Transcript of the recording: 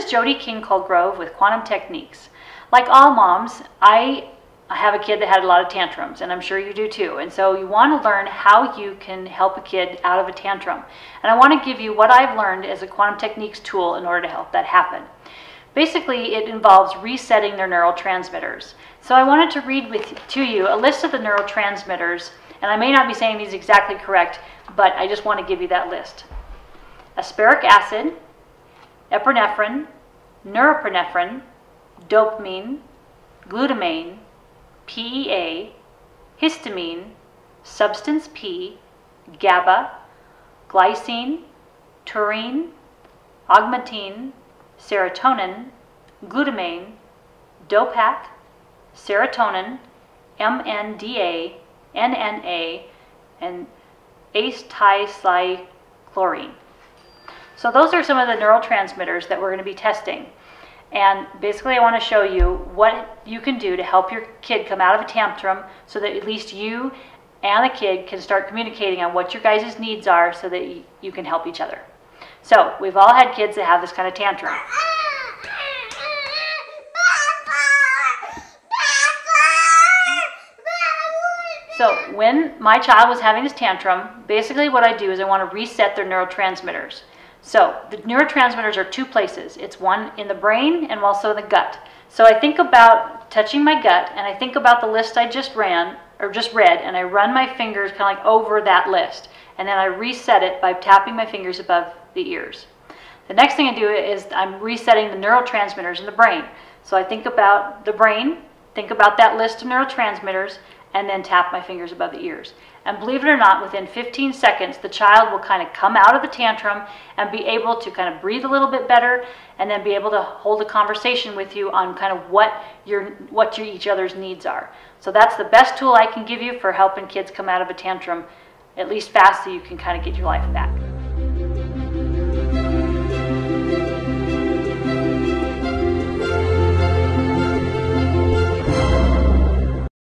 Jody King-Colgrove with Quantum Techniques. Like all moms, I have a kid that had a lot of tantrums, and I'm sure you do too. And so you want to learn how you can help a kid out of a tantrum. And I want to give you what I've learned as a Quantum Techniques tool in order to help that happen. Basically, it involves resetting their neurotransmitters. So I wanted to read to you a list of the neurotransmitters, and I may not be saying these exactly correct, but I just want to give you that list. Asparic acid, epinephrine, norepinephrine, dopamine, glutamine, PEA, histamine, substance P, GABA, glycine, taurine, augmentin, serotonin, glutamine, DOPAC, serotonin, MNDA, NNA, and acetylchlorine. So those are some of the neurotransmitters that we're going to be testing. And basically I want to show you what you can do to help your kid come out of a tantrum so that at least you and the kid can start communicating on what your guys' needs are so that you can help each other. So we've all had kids that have this kind of tantrum. So when my child was having this tantrum, basically what I do is I want to reset their neurotransmitters. So the neurotransmitters are two places. It's one in the brain and also in the gut. So I think about touching my gut, and I think about the list I just read, and I run my fingers kind of like over that list. And then I reset it by tapping my fingers above the ears. The next thing I do is I'm resetting the neurotransmitters in the brain. So I think about the brain, think about that list of neurotransmitters, and then tap my fingers above the ears. And believe it or not, within 15 seconds, the child will kind of come out of the tantrum and be able to kind of breathe a little bit better, and then be able to hold a conversation with you on kind of what each other's needs are. So that's the best tool I can give you for helping kids come out of a tantrum, at least fast, so you can kind of get your life back.